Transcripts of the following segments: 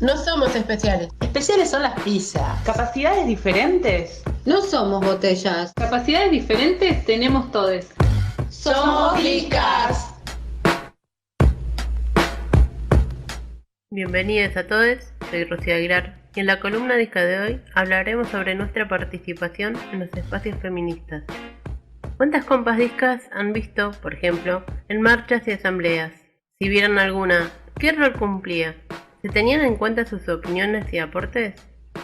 No somos especiales. Especiales son las pizzas. ¿Capacidades diferentes? No somos botellas. Capacidades diferentes tenemos todos. Somos Licas. Bienvenidos a todos, soy Rocío Aguilar y en la columna disca de hoy hablaremos sobre nuestra participación en los espacios feministas. ¿Cuántas compas discas han visto, por ejemplo, en marchas y asambleas? Si vieron alguna, ¿qué rol cumplía? ¿Se tenían en cuenta sus opiniones y aportes?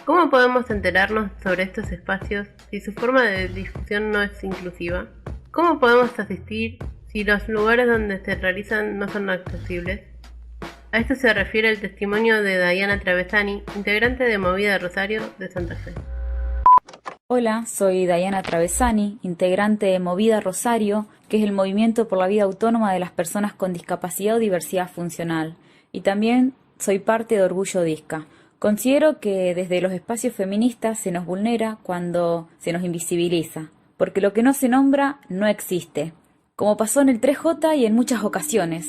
¿Cómo podemos enterarnos sobre estos espacios si su forma de discusión no es inclusiva? ¿Cómo podemos asistir si los lugares donde se realizan no son accesibles? A esto se refiere el testimonio de Dayana Travesani, integrante de Movida Rosario de Santa Fe. Hola, soy Dayana Travesani, integrante de Movida Rosario, que es el movimiento por la vida autónoma de las personas con discapacidad o diversidad funcional. Y también soy parte de Orgullo Disca. Considero que desde los espacios feministas se nos vulnera cuando se nos invisibiliza, porque lo que no se nombra no existe, como pasó en el 3J y en muchas ocasiones.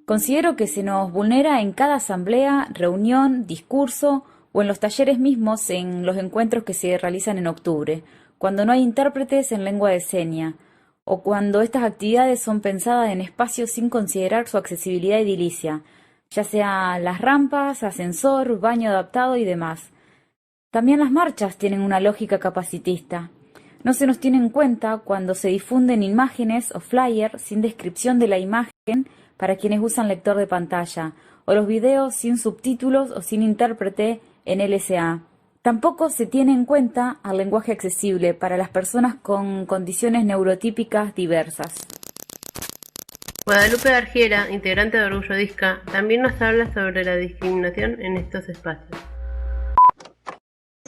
Considero que se nos vulnera en cada asamblea, reunión, discurso o en los talleres mismos en los encuentros que se realizan en octubre, cuando no hay intérpretes en lengua de señas, o cuando estas actividades son pensadas en espacios sin considerar su accesibilidad edilicia, ya sea las rampas, ascensor, baño adaptado y demás. También las marchas tienen una lógica capacitista. No se nos tiene en cuenta cuando se difunden imágenes o flyers sin descripción de la imagen para quienes usan lector de pantalla, o los videos sin subtítulos o sin intérprete en LSA. Tampoco se tiene en cuenta al lenguaje accesible para las personas con condiciones neurotípicas diversas. Guadalupe Argiera, integrante de Orgullo Disca, también nos habla sobre la discriminación en estos espacios.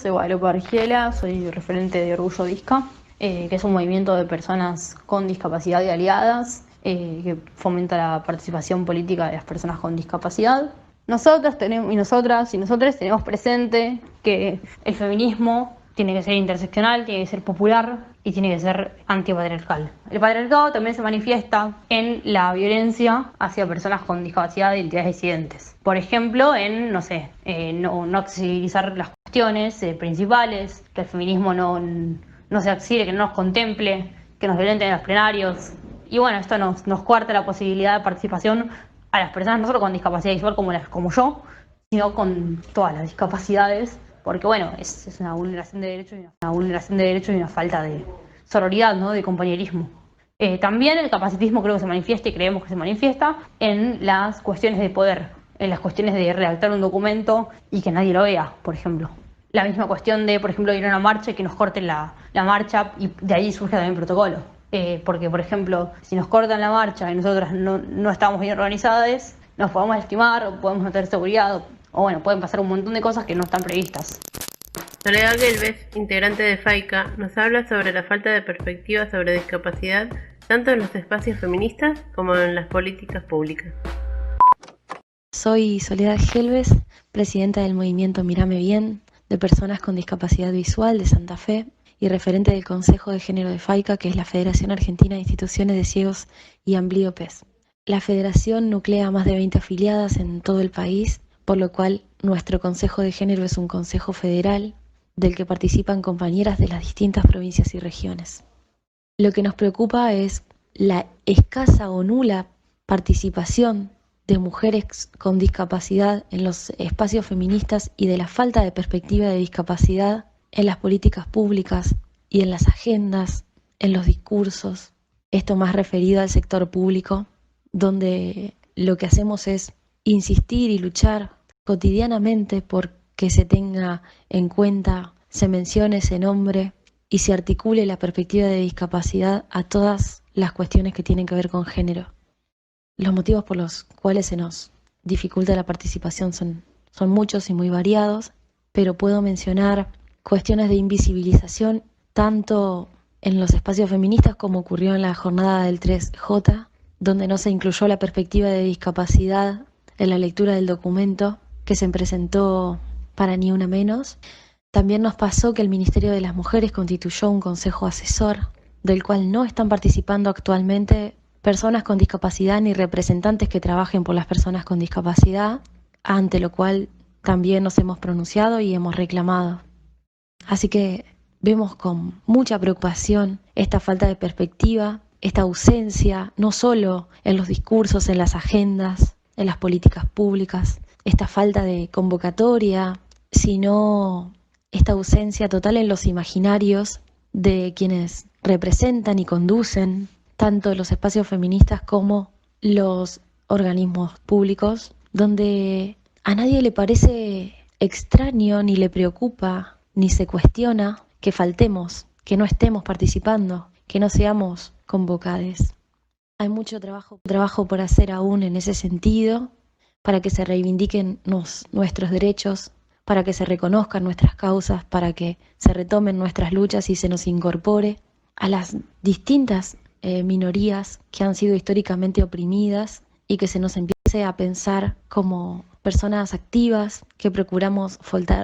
Soy Guadalupe Argiela, soy referente de Orgullo Disca, que es un movimiento de personas con discapacidad y aliadas, que fomenta la participación política de las personas con discapacidad. Nosotras tenemos, y nosotras y nosotros tenemos presente que el feminismo tiene que ser interseccional, tiene que ser popular y tiene que ser antipatriarcal. El patriarcado también se manifiesta en la violencia hacia personas con discapacidad e identidades disidentes. Por ejemplo, en, no accesibilizar las cuestiones principales, que el feminismo no se accesible, que no nos contemple, que nos violenten en los plenarios. Y bueno, esto nos coarta la posibilidad de participación a las personas, no solo con discapacidad visual como yo, sino con todas las discapacidades, porque bueno, es una vulneración de derechos y una falta de sororidad, ¿no? De compañerismo. También el capacitismo creo que se manifiesta y creemos que se manifiesta en las cuestiones de poder, en las cuestiones de redactar un documento y que nadie lo vea, por ejemplo. La misma cuestión de, por ejemplo, ir a una marcha y que nos corten la marcha y de ahí surge también protocolo. Porque, por ejemplo, si nos cortan la marcha y nosotras no estamos bien organizadas, nos podemos lastimar o podemos no tener seguridad o bueno, pueden pasar un montón de cosas que no están previstas. Soledad Gelbes, integrante de FAICA, nos habla sobre la falta de perspectiva sobre discapacidad tanto en los espacios feministas como en las políticas públicas. Soy Soledad Gelbes, presidenta del movimiento Mírame Bien de personas con discapacidad visual de Santa Fe y referente del Consejo de Género de FAICA, que es la Federación Argentina de Instituciones de Ciegos y Ambliopes. La federación nuclea más de 20 afiliadas en todo el país, por lo cual nuestro Consejo de Género es un consejo federal del que participan compañeras de las distintas provincias y regiones. Lo que nos preocupa es la escasa o nula participación de mujeres con discapacidad en los espacios feministas y de la falta de perspectiva de discapacidad en las políticas públicas y en las agendas, en los discursos. Esto más referido al sector público, donde lo que hacemos es insistir y luchar cotidianamente por que se tenga en cuenta, se mencione, se nombre y se articule la perspectiva de discapacidad a todas las cuestiones que tienen que ver con género. Los motivos por los cuales se nos dificulta la participación son muchos y muy variados, pero puedo mencionar cuestiones de invisibilización tanto en los espacios feministas como ocurrió en la jornada del 3J, donde no se incluyó la perspectiva de discapacidad en la lectura del documento que se presentó para Ni Una Menos. También nos pasó que el Ministerio de las Mujeres constituyó un consejo asesor, del cual no están participando actualmente personas con discapacidad ni representantes que trabajen por las personas con discapacidad, ante lo cual también nos hemos pronunciado y hemos reclamado. Así que vemos con mucha preocupación esta falta de perspectiva, esta ausencia, no solo en los discursos, en las agendas, en las políticas públicas, esta falta de convocatoria, sino esta ausencia total en los imaginarios de quienes representan y conducen tanto los espacios feministas como los organismos públicos, donde a nadie le parece extraño, ni le preocupa, ni se cuestiona que faltemos, que no estemos participando, que no seamos convocados. Hay mucho trabajo por hacer aún en ese sentido, para que se reivindiquen nuestros derechos, para que se reconozcan nuestras causas, para que se retomen nuestras luchas y se nos incorpore a las distintas minorías que han sido históricamente oprimidas y que se nos empiece a pensar como personas activas que procuramos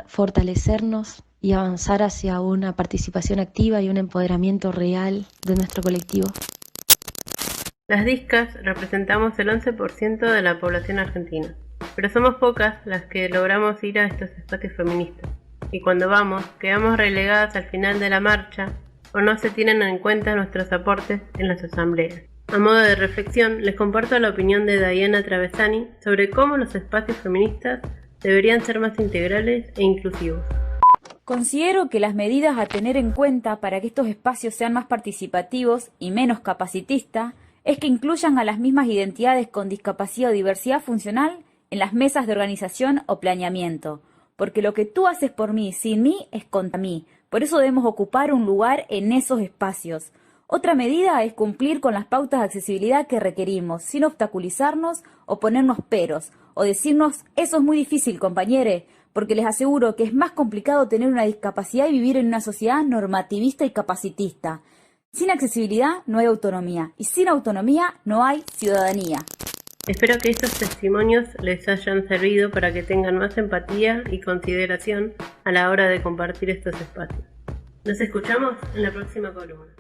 fortalecernos y avanzar hacia una participación activa y un empoderamiento real de nuestro colectivo. Las discas representamos el 11% de la población argentina, pero somos pocas las que logramos ir a estos espacios feministas, y cuando vamos quedamos relegadas al final de la marcha o no se tienen en cuenta nuestros aportes en las asambleas. A modo de reflexión, les comparto la opinión de Diana Travezzani sobre cómo los espacios feministas deberían ser más integrales e inclusivos. Considero que las medidas a tener en cuenta para que estos espacios sean más participativos y menos capacitistas es que incluyan a las mismas identidades con discapacidad o diversidad funcional en las mesas de organización o planeamiento, porque lo que tú haces por mí sin mí es contra mí, por eso debemos ocupar un lugar en esos espacios. Otra medida es cumplir con las pautas de accesibilidad que requerimos, sin obstaculizarnos o ponernos peros, o decirnos, eso es muy difícil, compañeros, porque les aseguro que es más complicado tener una discapacidad y vivir en una sociedad normativista y capacitista. Sin accesibilidad no hay autonomía, y sin autonomía no hay ciudadanía. Espero que estos testimonios les hayan servido para que tengan más empatía y consideración a la hora de compartir estos espacios. Nos escuchamos en la próxima columna.